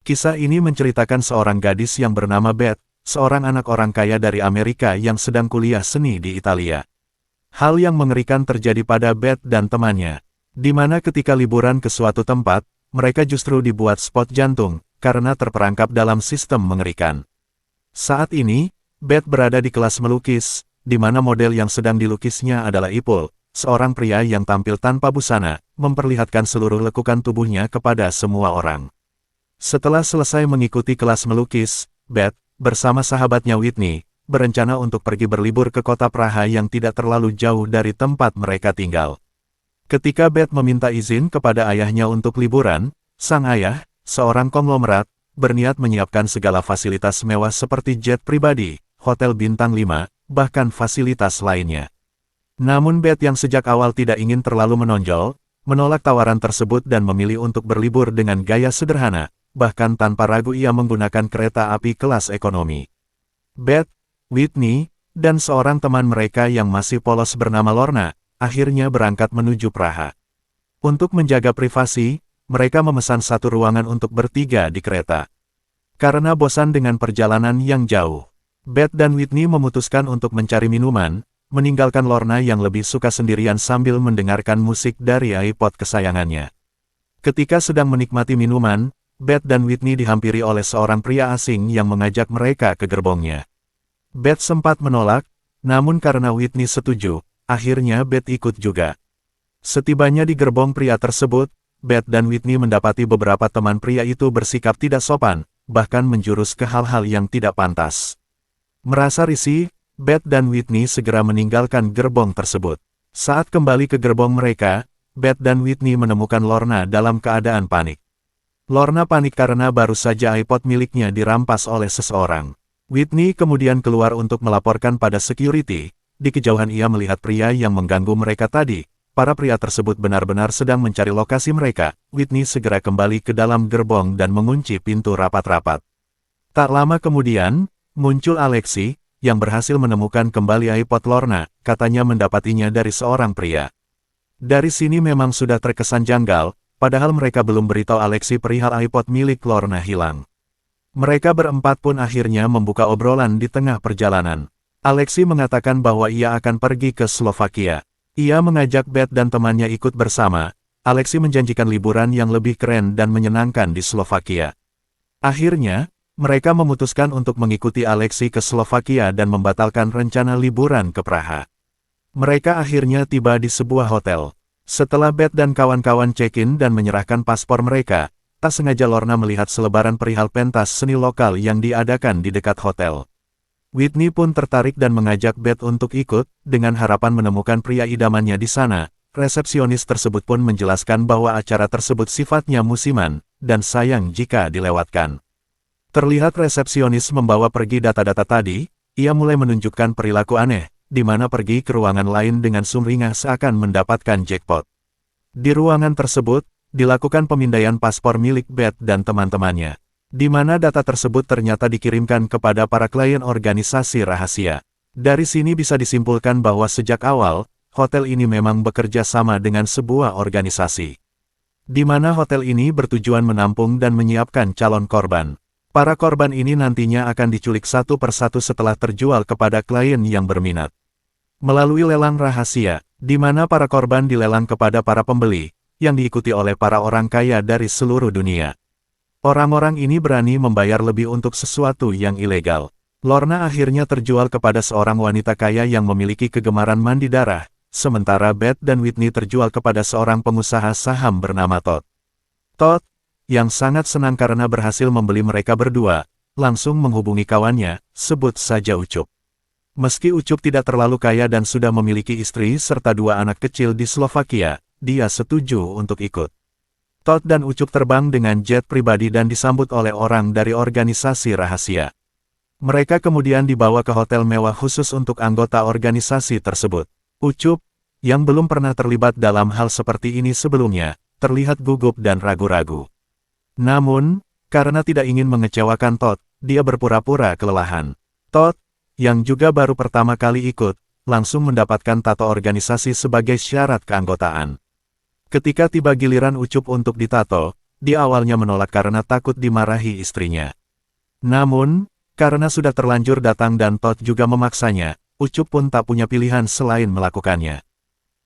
Kisah ini menceritakan seorang gadis yang bernama Beth, seorang anak orang kaya dari Amerika yang sedang kuliah seni di Italia. Hal yang mengerikan terjadi pada Beth dan temannya, di mana ketika liburan ke suatu tempat, mereka justru dibuat spot jantung, karena terperangkap dalam sistem mengerikan. Saat ini, Beth berada di kelas melukis, di mana model yang sedang dilukisnya adalah Ipul, seorang pria yang tampil tanpa busana, memperlihatkan seluruh lekukan tubuhnya kepada semua orang. Setelah selesai mengikuti kelas melukis, Beth, bersama sahabatnya Whitney, berencana untuk pergi berlibur ke kota Praha yang tidak terlalu jauh dari tempat mereka tinggal. Ketika Beth meminta izin kepada ayahnya untuk liburan, sang ayah, seorang konglomerat, berniat menyiapkan segala fasilitas mewah seperti jet pribadi, hotel bintang 5, bahkan fasilitas lainnya. Namun Beth yang sejak awal tidak ingin terlalu menonjol, menolak tawaran tersebut dan memilih untuk berlibur dengan gaya sederhana, bahkan tanpa ragu ia menggunakan kereta api kelas ekonomi. Beth, Whitney, dan seorang teman mereka yang masih polos bernama Lorna, akhirnya berangkat menuju Praha. Untuk menjaga privasi, mereka memesan satu ruangan untuk bertiga di kereta. Karena bosan dengan perjalanan yang jauh, Beth dan Whitney memutuskan untuk mencari minuman, meninggalkan Lorna yang lebih suka sendirian sambil mendengarkan musik dari iPod kesayangannya. Ketika sedang menikmati minuman, Beth dan Whitney dihampiri oleh seorang pria asing yang mengajak mereka ke gerbongnya. Beth sempat menolak, namun karena Whitney setuju, akhirnya Beth ikut juga. Setibanya di gerbong pria tersebut, Beth dan Whitney mendapati beberapa teman pria itu bersikap tidak sopan, bahkan menjurus ke hal-hal yang tidak pantas. Merasa risih, Beth dan Whitney segera meninggalkan gerbong tersebut. Saat kembali ke gerbong mereka, Beth dan Whitney menemukan Lorna dalam keadaan panik. Lorna panik karena baru saja iPod miliknya dirampas oleh seseorang. Whitney kemudian keluar untuk melaporkan pada security. Di kejauhan ia melihat pria yang mengganggu mereka tadi. Para pria tersebut benar-benar sedang mencari lokasi mereka. Whitney segera kembali ke dalam gerbong dan mengunci pintu rapat-rapat. Tak lama kemudian, muncul Alexi, yang berhasil menemukan kembali iPod Lorna, katanya mendapatinya dari seorang pria. Dari sini memang sudah terkesan janggal, padahal mereka belum beritahu Alexi perihal iPod milik Lorna hilang. Mereka berempat pun akhirnya membuka obrolan di tengah perjalanan. Alexi mengatakan bahwa ia akan pergi ke Slovakia. Ia mengajak Beth dan temannya ikut bersama. Alexi menjanjikan liburan yang lebih keren dan menyenangkan di Slovakia. Akhirnya, mereka memutuskan untuk mengikuti Alexi ke Slovakia dan membatalkan rencana liburan ke Praha. Mereka akhirnya tiba di sebuah hotel. Setelah Beth dan kawan-kawan check-in dan menyerahkan paspor mereka, tak sengaja Lorna melihat selebaran perihal pentas seni lokal yang diadakan di dekat hotel. Whitney pun tertarik dan mengajak Beth untuk ikut, dengan harapan menemukan pria idamannya di sana. Resepsionis tersebut pun menjelaskan bahwa acara tersebut sifatnya musiman, dan sayang jika dilewatkan. Terlihat resepsionis membawa pergi data-data tadi, ia mulai menunjukkan perilaku aneh, di mana pergi ke ruangan lain dengan sumringah seakan mendapatkan jackpot. Di ruangan tersebut, dilakukan pemindaian paspor milik Beth dan teman-temannya, di mana data tersebut ternyata dikirimkan kepada para klien organisasi rahasia. Dari sini bisa disimpulkan bahwa sejak awal, hotel ini memang bekerja sama dengan sebuah organisasi, di mana hotel ini bertujuan menampung dan menyiapkan calon korban. Para korban ini nantinya akan diculik satu persatu setelah terjual kepada klien yang berminat. Melalui lelang rahasia, di mana para korban dilelang kepada para pembeli, yang diikuti oleh para orang kaya dari seluruh dunia. Orang-orang ini berani membayar lebih untuk sesuatu yang ilegal. Lorna akhirnya terjual kepada seorang wanita kaya yang memiliki kegemaran mandi darah, sementara Beth dan Whitney terjual kepada seorang pengusaha saham bernama Todd. Todd, yang sangat senang karena berhasil membeli mereka berdua, langsung menghubungi kawannya, sebut saja Ucup. Meski Ucup tidak terlalu kaya dan sudah memiliki istri serta 2 anak kecil di Slovakia, dia setuju untuk ikut. Todd dan Ucup terbang dengan jet pribadi dan disambut oleh orang dari organisasi rahasia. Mereka kemudian dibawa ke hotel mewah khusus untuk anggota organisasi tersebut. Ucup, yang belum pernah terlibat dalam hal seperti ini sebelumnya, terlihat gugup dan ragu-ragu. Namun, karena tidak ingin mengecewakan Todd, dia berpura-pura kelelahan. Todd, yang juga baru pertama kali ikut, langsung mendapatkan tato organisasi sebagai syarat keanggotaan. Ketika tiba giliran Ucup untuk ditato, dia awalnya menolak karena takut dimarahi istrinya. Namun, karena sudah terlanjur datang dan Todd juga memaksanya, Ucup pun tak punya pilihan selain melakukannya.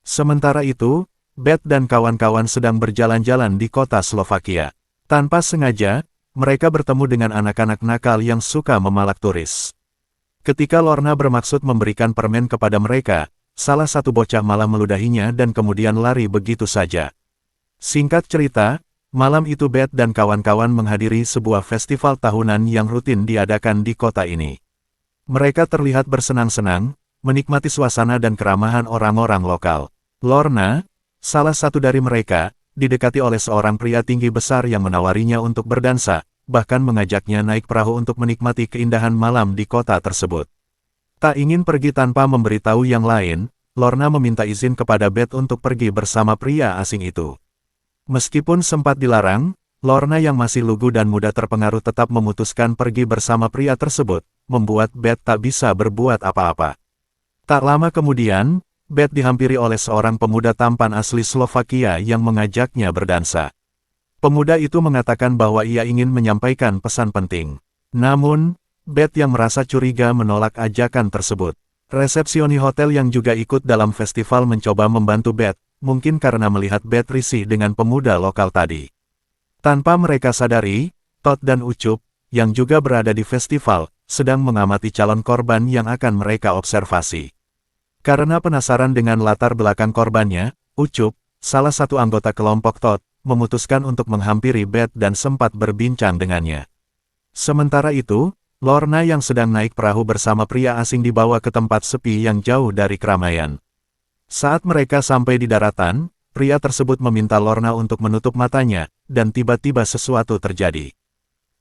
Sementara itu, Beth dan kawan-kawan sedang berjalan-jalan di kota Slovakia. Tanpa sengaja, mereka bertemu dengan anak-anak nakal yang suka memalak turis. Ketika Lorna bermaksud memberikan permen kepada mereka, salah satu bocah malah meludahinya dan kemudian lari begitu saja. Singkat cerita, malam itu Beth dan kawan-kawan menghadiri sebuah festival tahunan yang rutin diadakan di kota ini. Mereka terlihat bersenang-senang, menikmati suasana dan keramahan orang-orang lokal. Lorna, salah satu dari mereka, didekati oleh seorang pria tinggi besar yang menawarinya untuk berdansa, bahkan mengajaknya naik perahu untuk menikmati keindahan malam di kota tersebut. Tak ingin pergi tanpa memberitahu yang lain, Lorna meminta izin kepada Beth untuk pergi bersama pria asing itu. Meskipun sempat dilarang, Lorna yang masih lugu dan muda terpengaruh tetap memutuskan pergi bersama pria tersebut, membuat Beth tak bisa berbuat apa-apa. Tak lama kemudian, Beth dihampiri oleh seorang pemuda tampan asli Slovakia yang mengajaknya berdansa. Pemuda itu mengatakan bahwa ia ingin menyampaikan pesan penting. Namun, Beth yang merasa curiga menolak ajakan tersebut. Resepsionis hotel yang juga ikut dalam festival mencoba membantu Beth, mungkin karena melihat Beth risih dengan pemuda lokal tadi. Tanpa mereka sadari, Todd dan Ucup, yang juga berada di festival, sedang mengamati calon korban yang akan mereka observasi. Karena penasaran dengan latar belakang korbannya, Ucup, salah satu anggota kelompok Todd, memutuskan untuk menghampiri Beth dan sempat berbincang dengannya. Sementara itu, Lorna yang sedang naik perahu bersama pria asing dibawa ke tempat sepi yang jauh dari keramaian. Saat mereka sampai di daratan, pria tersebut meminta Lorna untuk menutup matanya, dan tiba-tiba sesuatu terjadi.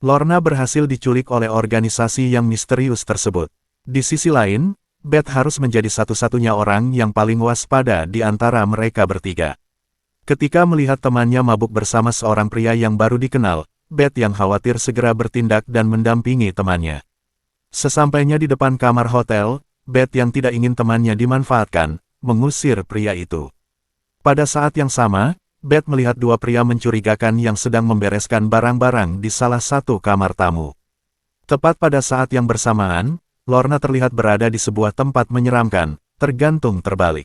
Lorna berhasil diculik oleh organisasi yang misterius tersebut. Di sisi lain, Beth harus menjadi satu-satunya orang yang paling waspada di antara mereka bertiga. Ketika melihat temannya mabuk bersama seorang pria yang baru dikenal, Beth yang khawatir segera bertindak dan mendampingi temannya. Sesampainya di depan kamar hotel, Beth yang tidak ingin temannya dimanfaatkan, mengusir pria itu. Pada saat yang sama, Beth melihat dua pria mencurigakan yang sedang membereskan barang-barang di salah satu kamar tamu. Tepat pada saat yang bersamaan, Lorna terlihat berada di sebuah tempat menyeramkan, tergantung terbalik.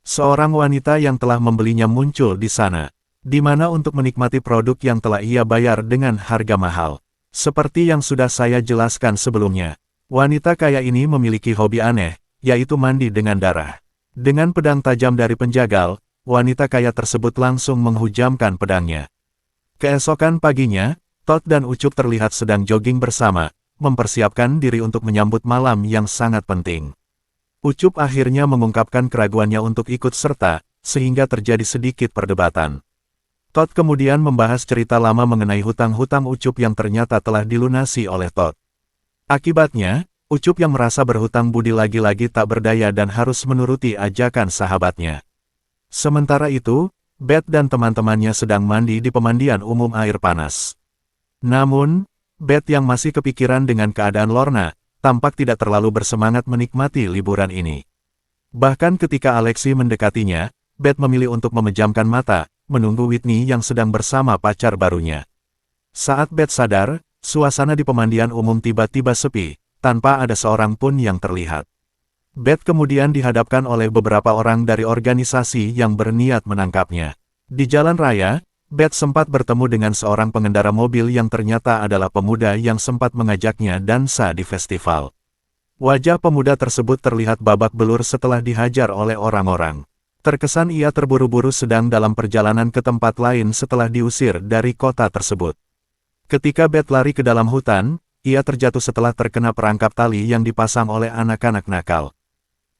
Seorang wanita yang telah membelinya muncul di sana, di mana untuk menikmati produk yang telah ia bayar dengan harga mahal. Seperti yang sudah saya jelaskan sebelumnya, wanita kaya ini memiliki hobi aneh, yaitu mandi dengan darah. Dengan pedang tajam dari penjagal, wanita kaya tersebut langsung menghujamkan pedangnya. Keesokan paginya, Todd dan Ucup terlihat sedang jogging bersama, mempersiapkan diri untuk menyambut malam yang sangat penting. Ucup akhirnya mengungkapkan keraguannya untuk ikut serta, sehingga terjadi sedikit perdebatan. Todd kemudian membahas cerita lama mengenai hutang-hutang Ucup yang ternyata telah dilunasi oleh Todd. Akibatnya, Ucup yang merasa berhutang budi lagi-lagi tak berdaya dan harus menuruti ajakan sahabatnya. Sementara itu, Beth dan teman-temannya sedang mandi di pemandian umum air panas. Namun, Beth yang masih kepikiran dengan keadaan Lorna, tampak tidak terlalu bersemangat menikmati liburan ini. Bahkan ketika Alexi mendekatinya, Beth memilih untuk memejamkan mata, menunggu Whitney yang sedang bersama pacar barunya. Saat Beth sadar, suasana di pemandian umum tiba-tiba sepi, tanpa ada seorang pun yang terlihat. Beth kemudian dihadapkan oleh beberapa orang dari organisasi yang berniat menangkapnya. Di jalan raya, Beth sempat bertemu dengan seorang pengendara mobil yang ternyata adalah pemuda yang sempat mengajaknya dansa di festival. Wajah pemuda tersebut terlihat babak belur setelah dihajar oleh orang-orang. Terkesan ia terburu-buru sedang dalam perjalanan ke tempat lain setelah diusir dari kota tersebut. Ketika Beth lari ke dalam hutan, ia terjatuh setelah terkena perangkap tali yang dipasang oleh anak-anak nakal.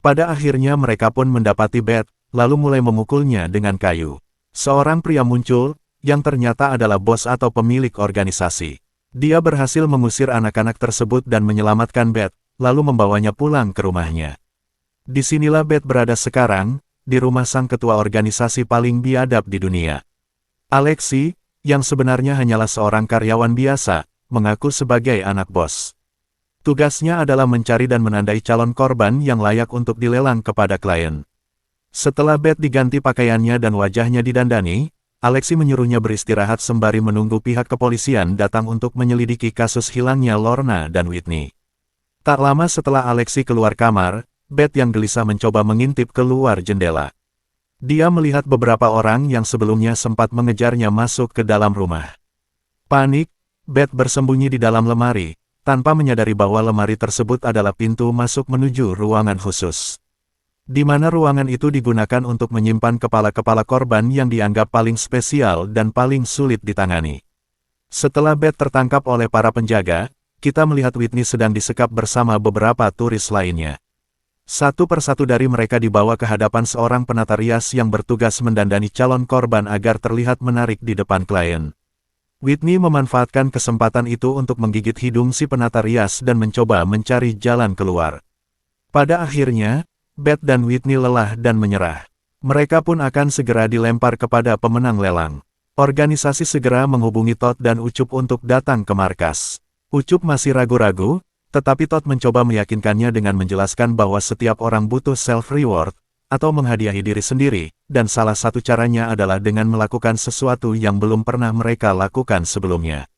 Pada akhirnya mereka pun mendapati Beth, lalu mulai memukulnya dengan kayu. Seorang pria muncul, yang ternyata adalah bos atau pemilik organisasi. Dia berhasil mengusir anak-anak tersebut dan menyelamatkan Beth, lalu membawanya pulang ke rumahnya. Disinilah Beth berada sekarang, di rumah sang ketua organisasi paling biadab di dunia. Alexi, yang sebenarnya hanyalah seorang karyawan biasa, mengaku sebagai anak bos. Tugasnya adalah mencari dan menandai calon korban yang layak untuk dilelang kepada klien. Setelah Beth diganti pakaiannya dan wajahnya didandani, Alexi menyuruhnya beristirahat sembari menunggu pihak kepolisian datang untuk menyelidiki kasus hilangnya Lorna dan Whitney. Tak lama setelah Alexi keluar kamar, Beth yang gelisah mencoba mengintip keluar jendela. Dia melihat beberapa orang yang sebelumnya sempat mengejarnya masuk ke dalam rumah. Panik, Beth bersembunyi di dalam lemari, tanpa menyadari bahwa lemari tersebut adalah pintu masuk menuju ruangan khusus. Di mana ruangan itu digunakan untuk menyimpan kepala-kepala korban yang dianggap paling spesial dan paling sulit ditangani. Setelah Beth tertangkap oleh para penjaga, kita melihat Whitney sedang disekap bersama beberapa turis lainnya. Satu persatu dari mereka dibawa ke hadapan seorang penata rias yang bertugas mendandani calon korban agar terlihat menarik di depan klien. Whitney memanfaatkan kesempatan itu untuk menggigit hidung si penata rias dan mencoba mencari jalan keluar. Pada akhirnya, Beth dan Whitney lelah dan menyerah. Mereka pun akan segera dilempar kepada pemenang lelang. Organisasi segera menghubungi Todd dan Ucup untuk datang ke markas. Ucup masih ragu-ragu, tetapi Todd mencoba meyakinkannya dengan menjelaskan bahwa setiap orang butuh self-reward, atau menghadiahi diri sendiri, dan salah satu caranya adalah dengan melakukan sesuatu yang belum pernah mereka lakukan sebelumnya.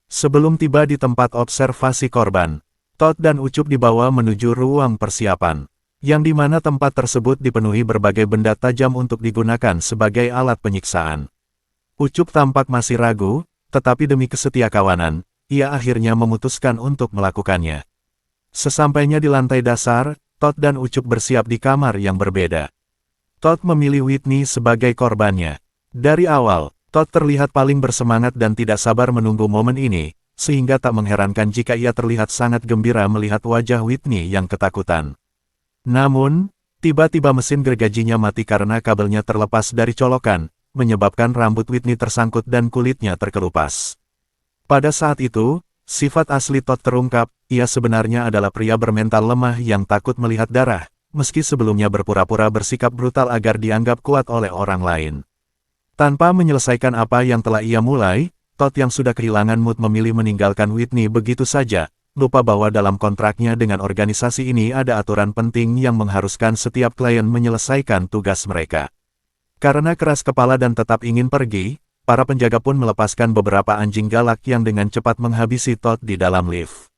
Sebelum tiba di tempat observasi korban, Todd dan Ucup dibawa menuju ruang persiapan, yang di mana tempat tersebut dipenuhi berbagai benda tajam untuk digunakan sebagai alat penyiksaan. Ucup tampak masih ragu, tetapi demi kesetiakawanan, ia akhirnya memutuskan untuk melakukannya. Sesampainya di lantai dasar, Todd dan Ucup bersiap di kamar yang berbeda. Todd memilih Whitney sebagai korbannya. Dari awal, Todd terlihat paling bersemangat dan tidak sabar menunggu momen ini, sehingga tak mengherankan jika ia terlihat sangat gembira melihat wajah Whitney yang ketakutan. Namun, tiba-tiba mesin gergajinya mati karena kabelnya terlepas dari colokan, menyebabkan rambut Whitney tersangkut dan kulitnya terkelupas. Pada saat itu, sifat asli Todd terungkap, ia sebenarnya adalah pria bermental lemah yang takut melihat darah, meski sebelumnya berpura-pura bersikap brutal agar dianggap kuat oleh orang lain. Tanpa menyelesaikan apa yang telah ia mulai, Todd yang sudah kehilangan mood memilih meninggalkan Whitney begitu saja, lupa bahwa dalam kontraknya dengan organisasi ini ada aturan penting yang mengharuskan setiap klien menyelesaikan tugas mereka. Karena keras kepala dan tetap ingin pergi, para penjaga pun melepaskan beberapa anjing galak yang dengan cepat menghabisi Todd di dalam lift.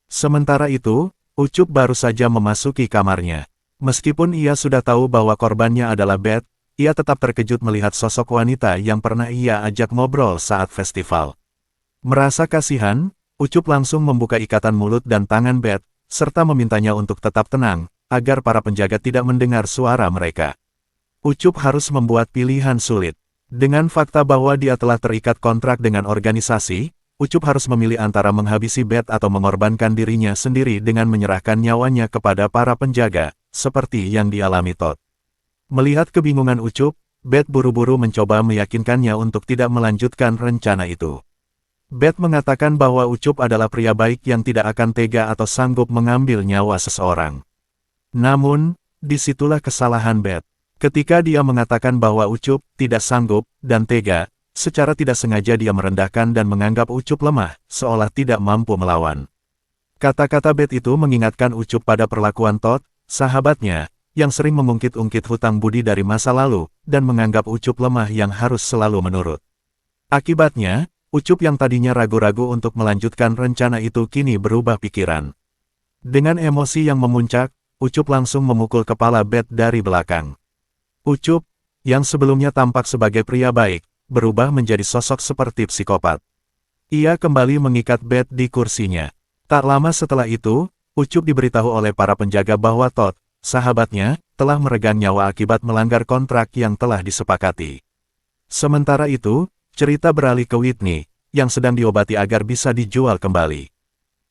Sementara itu, Ucup baru saja memasuki kamarnya. Meskipun ia sudah tahu bahwa korbannya adalah Beth, ia tetap terkejut melihat sosok wanita yang pernah ia ajak ngobrol saat festival. Merasa kasihan, Ucup langsung membuka ikatan mulut dan tangan Beth, serta memintanya untuk tetap tenang, agar para penjaga tidak mendengar suara mereka. Ucup harus membuat pilihan sulit. Dengan fakta bahwa dia telah terikat kontrak dengan organisasi, Ucup harus memilih antara menghabisi Beth atau mengorbankan dirinya sendiri dengan menyerahkan nyawanya kepada para penjaga, seperti yang dialami Todd. Melihat kebingungan Ucup, Beth buru-buru mencoba meyakinkannya untuk tidak melanjutkan rencana itu. Beth mengatakan bahwa Ucup adalah pria baik yang tidak akan tega atau sanggup mengambil nyawa seseorang. Namun, disitulah kesalahan Beth. Ketika dia mengatakan bahwa Ucup tidak sanggup dan tega, secara tidak sengaja dia merendahkan dan menganggap Ucup lemah, seolah tidak mampu melawan. Kata-kata Beth itu mengingatkan Ucup pada perlakuan Todd, sahabatnya, yang sering mengungkit-ungkit hutang budi dari masa lalu, dan menganggap Ucup lemah yang harus selalu menurut. Akibatnya, Ucup yang tadinya ragu-ragu untuk melanjutkan rencana itu kini berubah pikiran. Dengan emosi yang memuncak, Ucup langsung memukul kepala Beth dari belakang. Ucup, yang sebelumnya tampak sebagai pria baik, berubah menjadi sosok seperti psikopat. Ia kembali mengikat Beth di kursinya. Tak lama setelah itu, Ucup diberitahu oleh para penjaga bahwa Todd, sahabatnya, telah meregang nyawa akibat melanggar kontrak yang telah disepakati. Sementara itu, cerita beralih ke Whitney, yang sedang diobati agar bisa dijual kembali.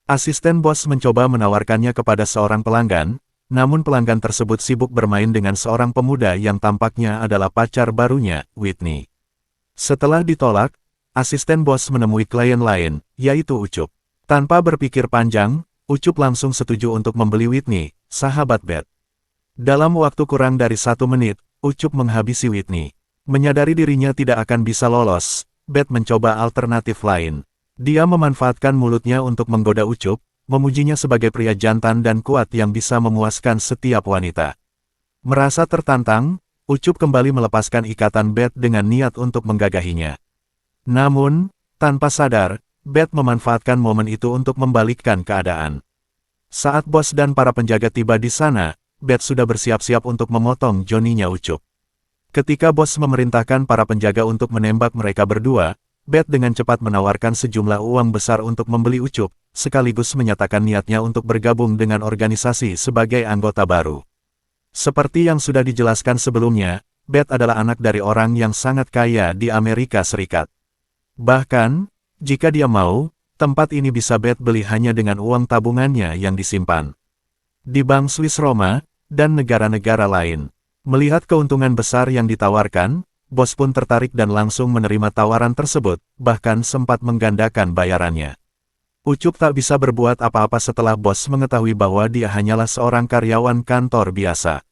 Asisten bos mencoba menawarkannya kepada seorang pelanggan, namun pelanggan tersebut sibuk bermain dengan seorang pemuda yang tampaknya adalah pacar barunya, Whitney. Setelah ditolak, asisten bos menemui klien lain, yaitu Ucup. Tanpa berpikir panjang, Ucup langsung setuju untuk membeli Whitney, sahabat Beth. Dalam waktu kurang dari 1 menit, Ucup menghabisi Whitney. Menyadari dirinya tidak akan bisa lolos, Beth mencoba alternatif lain. Dia memanfaatkan mulutnya untuk menggoda Ucup, memujinya sebagai pria jantan dan kuat yang bisa memuaskan setiap wanita. Merasa tertantang, Ucup kembali melepaskan ikatan Beth dengan niat untuk menggagahinya. Namun, tanpa sadar, Beth memanfaatkan momen itu untuk membalikkan keadaan. Saat bos dan para penjaga tiba di sana, Beth sudah bersiap-siap untuk memotong Johnny-nya Ucup. Ketika bos memerintahkan para penjaga untuk menembak mereka berdua, Beth dengan cepat menawarkan sejumlah uang besar untuk membeli Ucup, sekaligus menyatakan niatnya untuk bergabung dengan organisasi sebagai anggota baru. Seperti yang sudah dijelaskan sebelumnya, Beth adalah anak dari orang yang sangat kaya di Amerika Serikat. Bahkan, jika dia mau, tempat ini bisa Beth beli hanya dengan uang tabungannya yang disimpan di Bank Swiss Roma, dan negara-negara lain. Melihat keuntungan besar yang ditawarkan, bos pun tertarik dan langsung menerima tawaran tersebut, bahkan sempat menggandakan bayarannya. Ucup tak bisa berbuat apa-apa setelah bos mengetahui bahwa dia hanyalah seorang karyawan kantor biasa.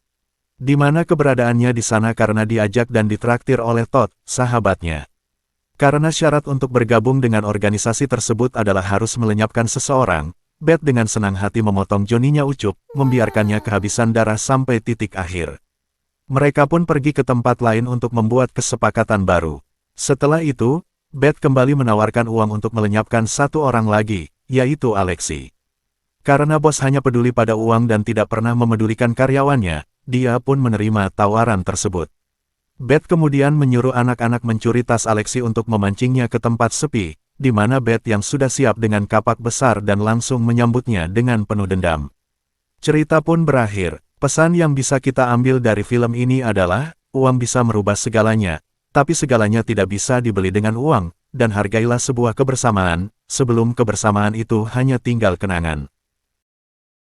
Di mana keberadaannya di sana karena diajak dan ditraktir oleh Todd, sahabatnya. Karena syarat untuk bergabung dengan organisasi tersebut adalah harus melenyapkan seseorang, Beth dengan senang hati memotong Johnny-nya Ucup, membiarkannya kehabisan darah sampai titik akhir. Mereka pun pergi ke tempat lain untuk membuat kesepakatan baru. Setelah itu, Beth kembali menawarkan uang untuk melenyapkan satu orang lagi, yaitu Alexi. Karena bos hanya peduli pada uang dan tidak pernah memedulikan karyawannya, dia pun menerima tawaran tersebut. Beth kemudian menyuruh anak-anak mencuri tas Alexi untuk memancingnya ke tempat sepi, di mana Beth yang sudah siap dengan kapak besar dan langsung menyambutnya dengan penuh dendam. Cerita pun berakhir. Pesan yang bisa kita ambil dari film ini adalah, uang bisa merubah segalanya, tapi segalanya tidak bisa dibeli dengan uang, dan hargailah sebuah kebersamaan, sebelum kebersamaan itu hanya tinggal kenangan.